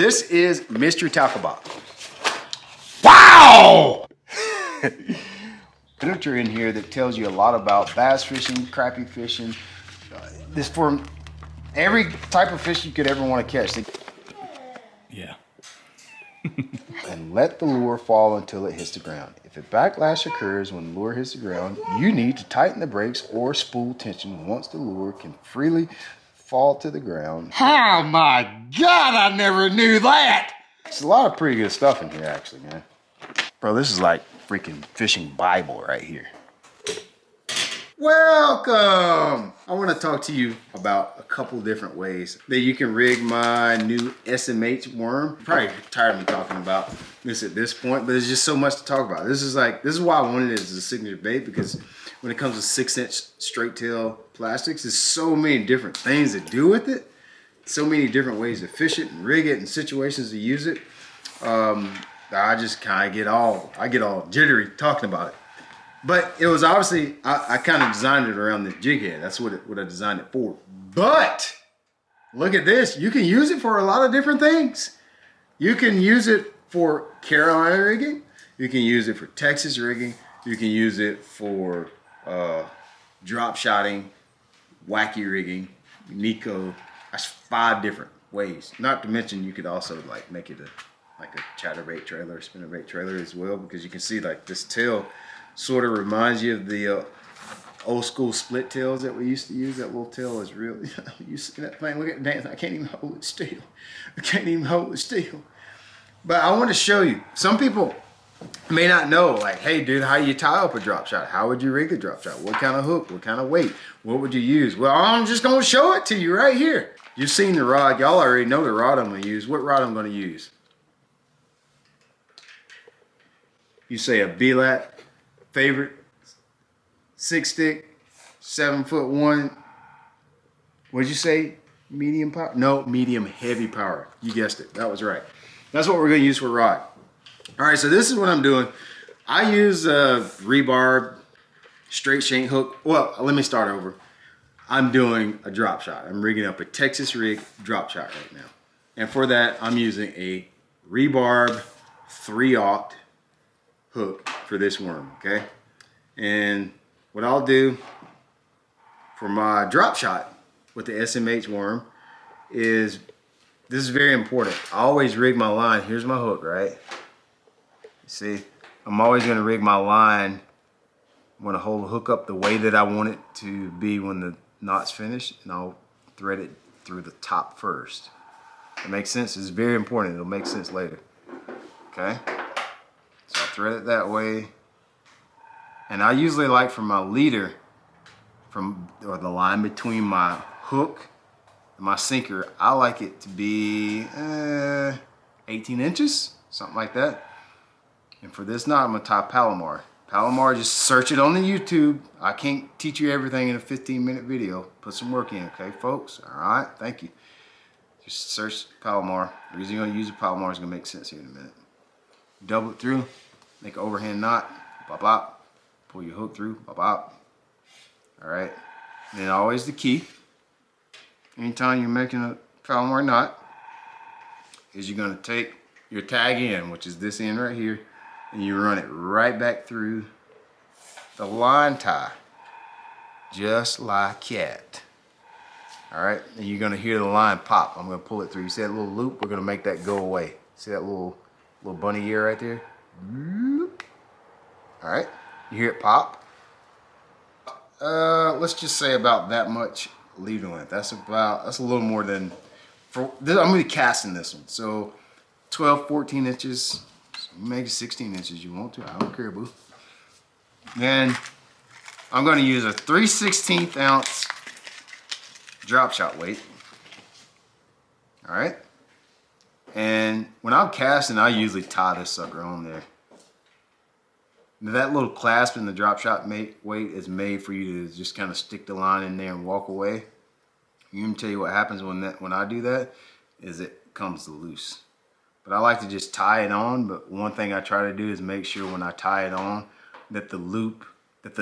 This is Mystery Tackle Box. Wow! Literature in here that tells you a lot about bass fishing, crappie fishing. This for every type of fish you could ever want to catch. Yeah. And let the lure fall until it hits the ground. If a backlash occurs when the lure hits the ground, you need to tighten the brakes or spool tension once the lure can freely fall to the ground. Oh my God, I never knew that! There's a lot of pretty good stuff in here actually, man. Bro, this is like freaking fishing Bible right here. Welcome! I want to talk to you about a couple different ways that you can rig my new SMH worm. You're probably tired of me talking about this at this point, but there's just so much to talk about. This is why I wanted it as a signature bait, because when it comes to 6-inch straight tail plastics, there's so many different things to do with it. So many different ways to fish it and rig it and situations to use it. I just kind of get all jittery talking about it. But it was obviously, I kind of designed it around the jig head. That's what I designed it for. But look at this. You can use it for a lot of different things. You can use it for Carolina rigging. You can use it for Texas rigging. You can use it for drop shotting, wacky rigging, Nico. That's 5 different ways. Not to mention you could also like make it like a chatterbait trailer, spinnerbait trailer as well, because you can see like this tail sort of reminds you of the old school split tails that we used to use. That little tail is really, you see that thing, look at it dance, I can't even hold it still. I can't even hold it still. But I want to show you, some people may not know, like, hey dude, how do you tie up a drop shot? How would you rig the drop shot? What kind of hook? What kind of weight? What would you use? Well, I'm just going to show it to you right here. You've seen the rod. Y'all already know the rod I'm going to use. What rod I'm going to use? You say a B-lat, favorite, 6-stick, 7'1". What'd you say? Medium power? No, medium heavy power. You guessed it. That was right. That's what we're going to use for rod. All right, so this is what I'm doing. I use a rebarb straight shank hook. Well, let me start over. I'm doing a drop shot. I'm rigging up a Texas rig drop shot right now. And for that, I'm using a rebarb 3/0 hook for this worm, okay? And what I'll do for my drop shot with the SMH worm is, this is very important. I always rig my line. Here's my hook, right? See, I'm always gonna rig my line. I'm gonna hook up the way that I want it to be when the knot's finished, and I'll thread it through the top first. That makes sense? It's very important. It'll make sense later. Okay? So I'll thread it that way. And I usually like for my leader, or the line between my hook and my sinker, I like it to be 18 inches, something like that. And for this knot, I'm gonna tie Palomar. Palomar, just search it on the YouTube. I can't teach you everything in a 15-minute video. Put some work in, okay, folks? All right, thank you. Just search Palomar. The reason you're gonna use a Palomar is gonna make sense here in a minute. Double it through, make an overhand knot, bop bop. Pull your hook through, bop bop. All right, and then always the key, anytime you're making a Palomar knot, is you're gonna take your tag end, which is this end right here, and you run it right back through the line tie, just like that. All right, and you're gonna hear the line pop. I'm gonna pull it through. You see that little loop? We're gonna make that go away. See that little bunny ear right there? All right, you hear it pop. Let's just say about that much leader length. That's a little more than, for this, I'm gonna be casting this one. So 12, 14 inches, maybe 16 inches you want to, I don't care, boo. Then I'm gonna use a 3/16 ounce drop shot weight. All right. And when I'm casting, I usually tie this sucker on there. Now, that little clasp in the drop shot weight is made for you to just kind of stick the line in there and walk away. I'm gonna tell you what happens when I do that, is it comes loose. But I like to just tie it on, but one thing I try to do is make sure when I tie it on that the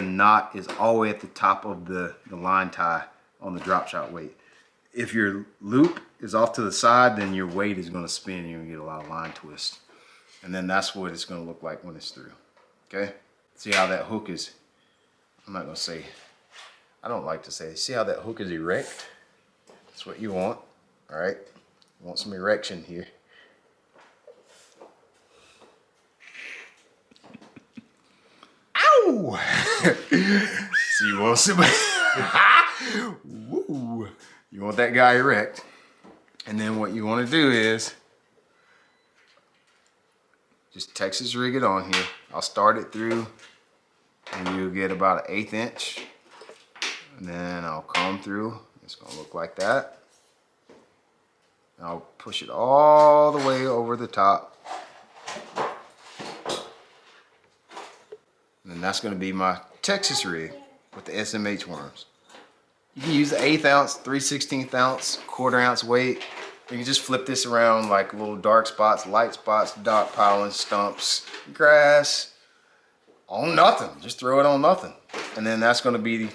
knot is all the way at the top of the line tie on the drop shot weight. If your loop is off to the side, then your weight is gonna spin and you're gonna get a lot of line twist. And then that's what it's gonna look like when it's through, okay? See how that hook is, I'm not gonna say, I don't like to say, see how that hook is erect? That's what you want, all right? You want some erection here. Ow! So you want some, woo! You want that guy erect. And then what you want to do is just Texas rig it on here. I'll start it through and you'll get about an 1/8 inch. And then I'll come through. It's going to look like that. And I'll push it all the way over the top. And then that's going to be my Texas rig with the SMH worms. You can use the 1/8 ounce, 3/16 ounce, 1/4 ounce weight. You can just flip this around like little dark spots, light spots, dot piling, stumps, grass, on nothing. Just throw it on nothing. And then that's gonna be,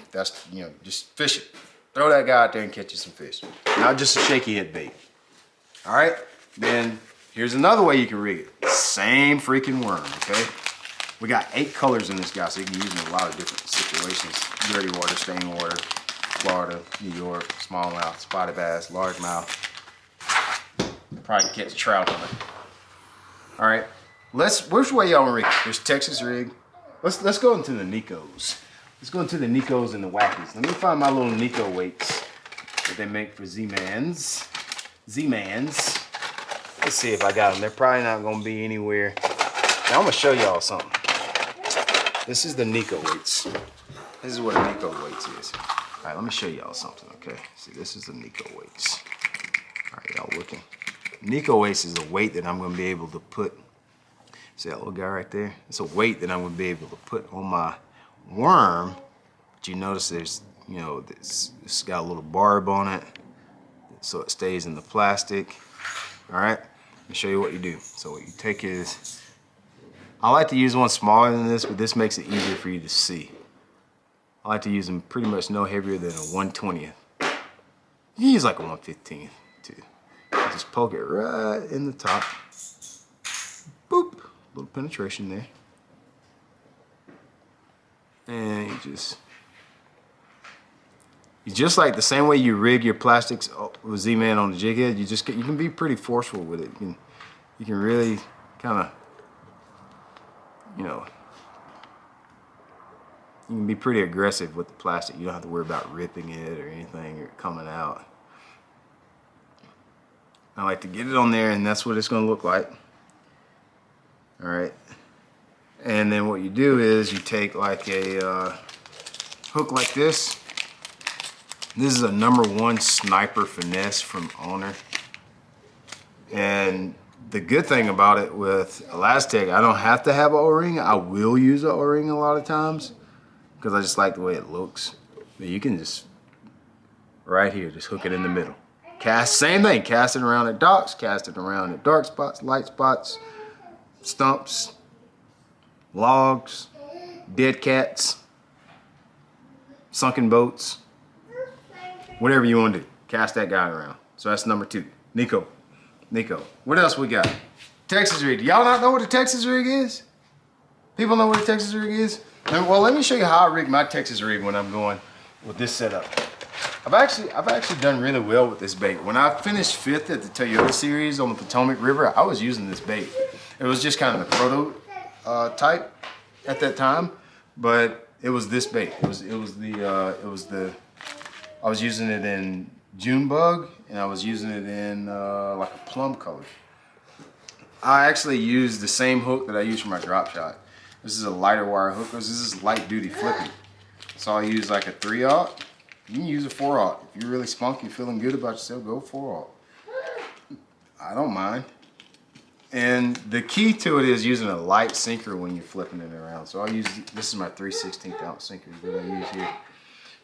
just fish it. Throw that guy out there and catch you some fish. Not just a shaky head bait. All right, then here's another way you can rig it. Same freaking worm, okay? We got 8 colors in this guy, so you can use it in a lot of different situations. Dirty water, stained water, Florida, New York, smallmouth, spotted bass, largemouth. Probably catch trout on it. All right, which way y'all rig? There's Texas rig. Let's go into the Nicos. Let's go into the Nicos and the Wackies. Let me find my little Nico weights that they make for Z-Mans. Z-Mans. Let's see if I got them. They're probably not gonna be anywhere. Now I'm gonna show y'all something. This is the Nico weights. This is what a Nico weights is. All right, let me show y'all something, okay? See, this is the Nico weights. All right, y'all looking. Nico weights is a weight that I'm gonna be able to put, see that little guy right there? It's a weight that I'm gonna be able to put on my worm. But you notice there's, it's got a little barb on it, so it stays in the plastic. All right, let me show you what you do. So what you take is, I like to use one smaller than this, but this makes it easier for you to see. I like to use them pretty much no heavier than a 1/20th. You can use like a 1/15th too. You just poke it right in the top. Boop, little penetration there. And you just like the same way you rig your plastics with Z-Man on the jig head, you can be pretty forceful with it. You can really kind of, you can be pretty aggressive with the plastic. You don't have to worry about ripping it or anything or coming out. I like to get it on there, and that's what it's gonna look like. All right. And then what you do is you take like a hook like this. This is a #1 Sniper Finesse from Owner. And the good thing about it with Elastic, I don't have to have an O-ring. I will use an O-ring a lot of times because I just like the way it looks. But you can just, right here, just hook it in the middle. Cast, same thing, cast it around at docks, cast it around at dark spots, light spots, stumps, logs, dead cats, sunken boats, whatever you want to do. Cast that guy around. So that's #2, Nico. Nico. What else we got? Texas rig. Do y'all not know what a Texas rig is? People know what a Texas rig is? Well, let me show you how I rig my Texas rig when I'm going with this setup. I've actually done really well with this bait. When I finished 5th at the Toyota series on the Potomac River, I was using this bait. It was just kind of the prototype at that time, but it was this bait. I was using it in June bug, and I was using it in like a plum color. I actually used the same hook that I use for my drop shot. This is a lighter wire hook because this is light duty flipping. So I use like a 3/0. You can use a 4/0. If you're really spunky, feeling good about yourself, go 4/0. I don't mind. And the key to it is using a light sinker when you're flipping it around. So I'll use, this is my 3/16 ounce sinker that I use here.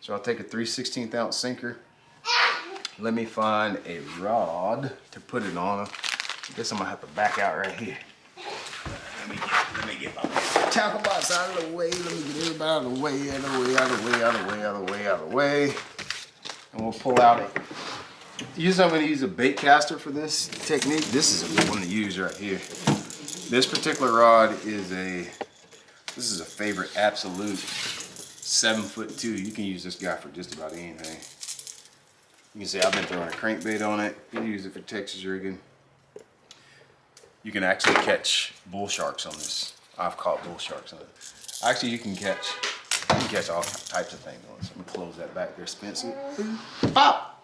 So I'll take a 3/16 ounce sinker. Let me find a rod to put it on. I guess I'm gonna have to back out right here. Let me get my tackle box out of the way. Let me get everybody out of the way, out of the way, out of the way, out of the way, out of the way, out of the way. And we'll pull out usually I'm going to use a bait caster for this technique. This is a good one to use right here. This particular rod is a favorite absolute 7'2". You can use this guy for just about anything. You can see I've been throwing a crankbait on it. You can use it for Texas rigging. You can actually catch bull sharks on this. I've caught bull sharks on it. Actually, you can catch all types of things on this. I'm gonna close that back there, Spencer. Pop!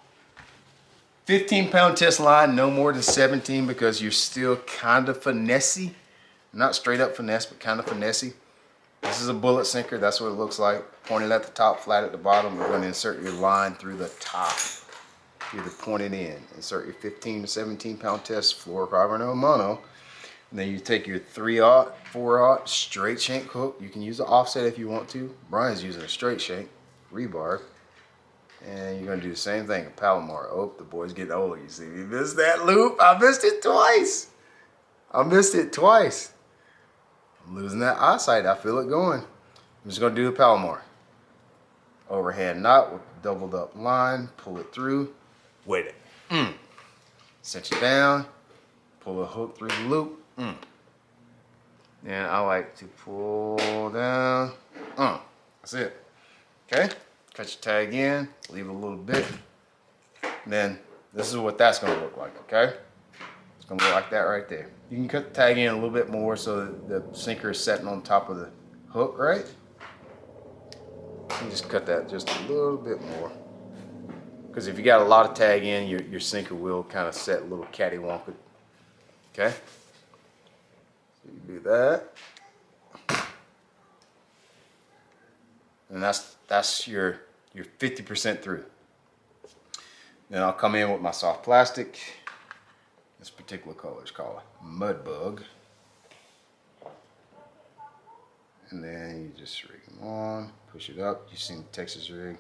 15-pound test line, no more than 17 because you're still kind of finessey. Not straight up finesse, but kind of finessey. This is a bullet sinker, that's what it looks like. Pointed at the top, flat at the bottom. We're gonna insert your line through the top. Either point it in. Insert your 15 to 17-pound test fluorocarbon or mono. And then you take your 3/0, 4/0 straight shank hook. You can use the offset if you want to. Brian's using a straight shank, rebar. And you're gonna do the same thing, a Palomar. Oh, the boy's getting older, you see. You missed that loop. I missed it twice. I'm losing that eyesight. I feel it going. I'm just gonna do the Palomar. Overhand knot with doubled up line. Pull it through. Wait it. Set you down. Pull a hook through the loop. And I like to pull down. That's it. Okay? Cut your tag in. Leave a little bit. Then this is what that's going to look like. Okay? It's going to look like that right there. You can cut the tag in a little bit more so that the sinker is setting on top of the hook, right? You can just cut that just a little bit more. Because if you got a lot of tag in, your sinker will kind of set a little cattywampus. Okay? So you do that. And that's your 50% through. Then I'll come in with my soft plastic. This particular color is called Mud Bug. And then you just rig them on, push it up. You've seen the Texas rig.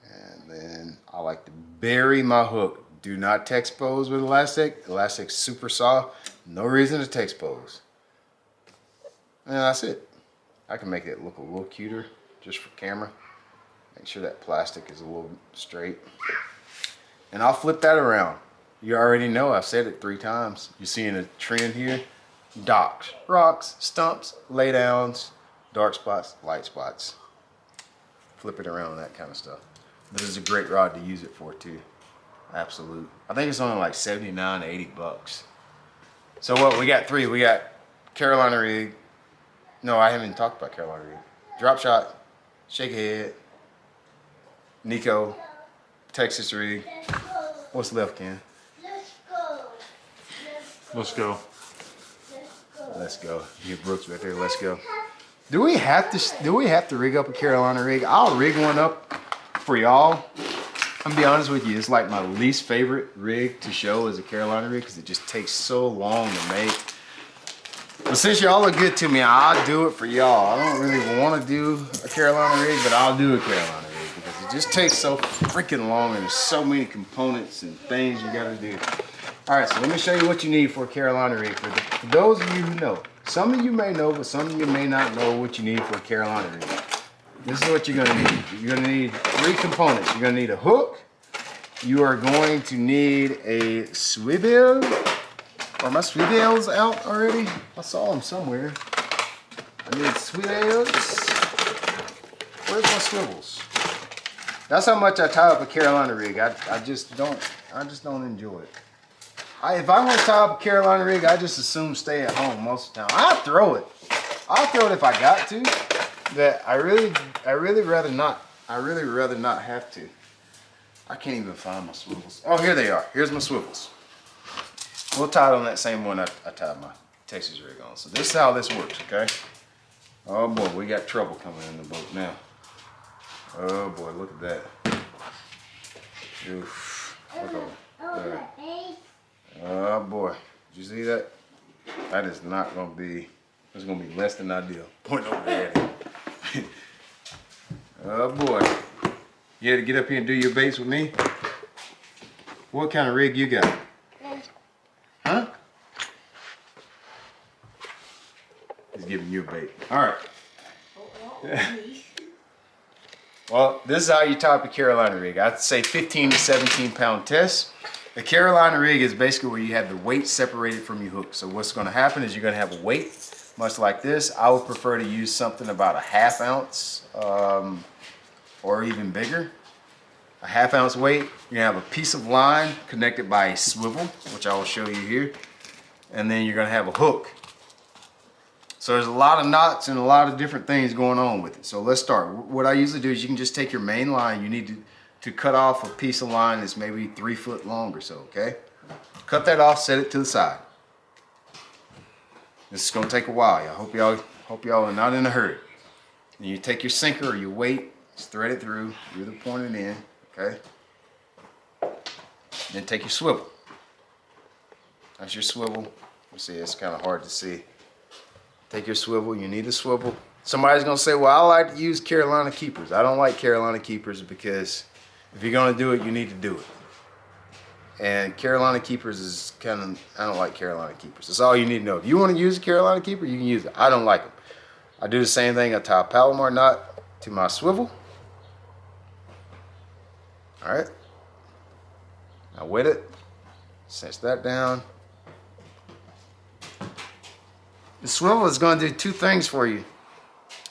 And then I like to bury my hook. Do not Texpose with elastic. Elastic's super soft. No reason to Texpose. And that's it. I can make it look a little cuter just for camera. Make sure that plastic is a little straight. And I'll flip that around. You already know, I've said it 3 times. You're seeing a trend here. Docks, rocks, stumps, laydowns, dark spots, light spots. Flip it around and that kind of stuff. This is a great rod to use it for too. Absolute. I think it's only like 79 to 80 bucks. So what, we got 3. We got Carolina rig. No, I haven't even talked about Carolina rig. Drop shot, shake head, Nico, Texas rig. What's left, Ken? Let's go. Let's go. You Brooks right there. Let's go. Do we have to rig up a Carolina rig? I'll rig one up for y'all. I'm gonna be honest with you. It's like my least favorite rig to show is a Carolina rig because it just takes so long to make. But since y'all are good to me, I'll do it for y'all. I don't really want to do a Carolina rig, but I'll do a Carolina rig because it just takes so freaking long and there's so many components and things you gotta do. All right, so let me show you what you need for a Carolina rig. For those of you who know, some of you may know, but some of you may not know what you need for a Carolina rig. This is what you're gonna need. You're gonna need 3 components. You're gonna need a hook. You are going to need a swivel. Are my swivels out already? I saw them somewhere. I need swivels. Where's my swivels? That's how much I tie up a Carolina rig. I just don't enjoy it. If I want to tie up a Carolina rig, I just assume stay at home most of the time. I'll throw it. I'll throw it if I got to. But I really rather not. I really rather not have to. I can't even find my swivels. Oh, here they are. Here's my swivels. We'll tie it on that same one I tied my Texas rig on. So this is how this works, okay? Oh boy, we got trouble coming in the boat now. Oh boy, look at that. Oof. Look over there. Oh boy, did you see that? That is not gonna be, it's gonna be less than ideal. Point over there. Oh boy. You had to get up here and do your baits with me? What kind of rig you got? Huh? He's giving you a bait. All right. Well, this is how you top a Carolina rig. I'd say 15 to 17 pound test. A Carolina rig is basically where you have the weight separated from your hook. So what's going to happen is you're going to have a weight, much like this. I would prefer to use something about a 1/2 ounce or even bigger. A 1/2 ounce weight. You're going to have a piece of line connected by a swivel, which I will show you here. And then you're going to have a hook. So there's a lot of knots and a lot of different things going on with it. So let's start. What I usually do is you can just take your main line. You need to cut off a piece of line that's maybe 3 foot long or so, okay? Cut that off, set it to the side. This is gonna take a while. I hope y'all are not in a hurry. And you take your sinker or your weight, just thread it through, you're the pointing in, okay? Then take your swivel. That's your swivel. You see, it's kind of hard to see. Take your swivel, you need a swivel. Somebody's gonna say, well, I like to use Carolina keepers. I don't like Carolina keepers because if you're gonna do it, you need to do it. And Carolina keepers is kind of, I don't like Carolina keepers. That's all you need to know. If you wanna use a Carolina keeper, you can use it. I don't like them. I do the same thing. I tie a Palomar knot to my swivel. All right. Now with it, cinch that down. The swivel is going to do two things for you.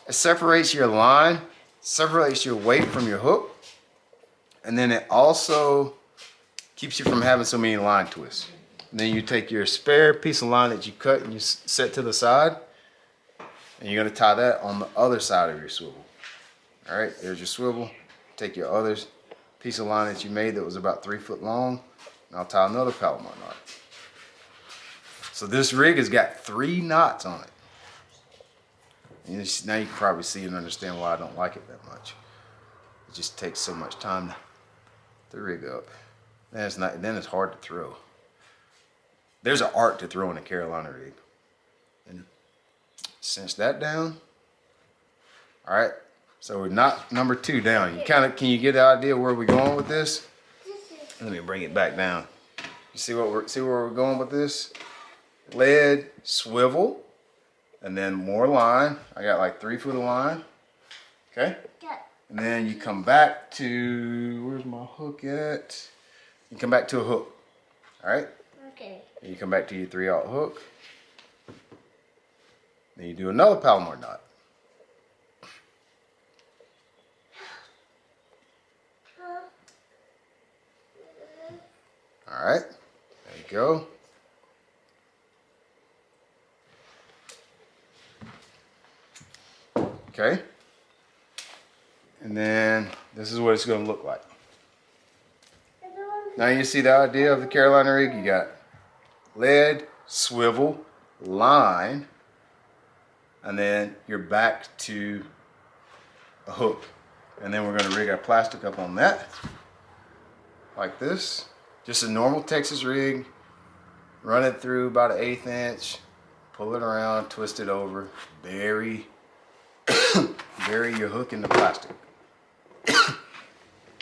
It separates your line, separates your weight from your hook, and then it also keeps you from having so many line twists. And then you take your spare piece of line that you cut and you set to the side, and you're going to tie that on the other side of your swivel. All right, there's your swivel. Take your other piece of line that you made that was about 3 foot long, and I'll tie another Palomar knot. So this rig has got 3 knots on it. And now you can probably see and understand why I don't like it that much. It just takes so much time to rig up. Then it's hard to throw. There's an art to throwing a Carolina rig. And cinch that down. All right. So we're knot number 2 down. Can you get the idea where we're going with this? Let me bring it back down. You see where we're going with this? Lead, swivel, and then more line. I got like 3 foot of line. Okay? Yeah. And then you come back to, where's my hook at? You come back to a hook. All right? Okay. And you come back to your 3/0 hook. Then you do another Palomar knot. All right. There you go. Okay, and then this is what it's going to look like. Now you see the idea of the Carolina rig. You got lead, swivel, line, and then you're back to a hook. And then we're going to rig our plastic up on that, like this. Just a normal Texas rig. Run it through about 1/8 inch, pull it around, twist it over, bury your hook in the plastic.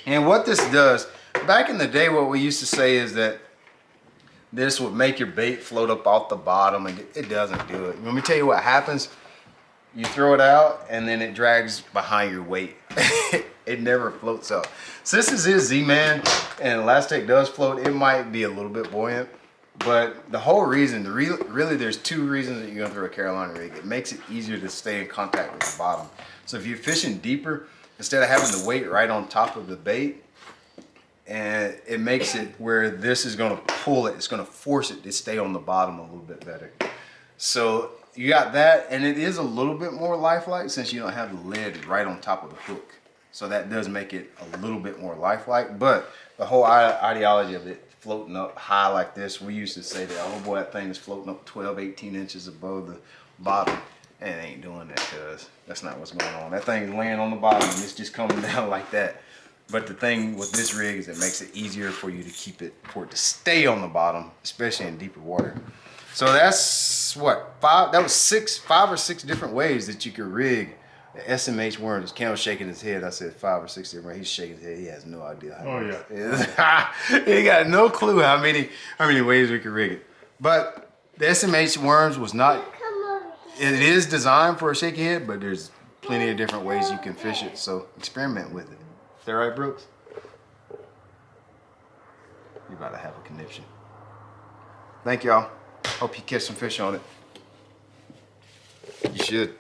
And what this does, back in the day, what we used to say is that this would make your bait float up off the bottom, and it doesn't do it. Let me tell you what happens. You throw it out and then it drags behind your weight. It never floats up. So this is his Z-Man, and Elastic does float. It might be a little bit buoyant, but the whole reason, really there's 2 reasons that you're gonna throw a Carolina rig. It makes it easier to stay in contact with the bottom. So if you're fishing deeper, instead of having the weight right on top of the bait, and it makes it where this is gonna pull it, it's gonna force it to stay on the bottom a little bit better. So you got that, and it is a little bit more lifelike since you don't have the lead right on top of the hook. So that does make it a little bit more lifelike, but the whole ideology of it floating up high like this, we used to say that, oh boy, that thing is floating up 12, 18 inches above the bottom, and it ain't doing that, cuz that's not what's going on. That thing is laying on the bottom and it's just coming down like that. But the thing with this rig is it makes it easier for you to keep it, for it to stay on the bottom, especially in deeper water. So that's what, 5 or 6 different ways that you could rig the SMH worms. Cam's shaking his head. I said 5 or 6 different. He's shaking his head. He has no idea how. Oh yeah. He got no clue how many ways we could rig it. But the SMH worms was not. It is designed for a shaky head, but there's plenty of different ways you can fish it, so experiment with it. Is that right, Brooks? You about to have a conniption. Thank y'all. Hope you catch some fish on it. You should.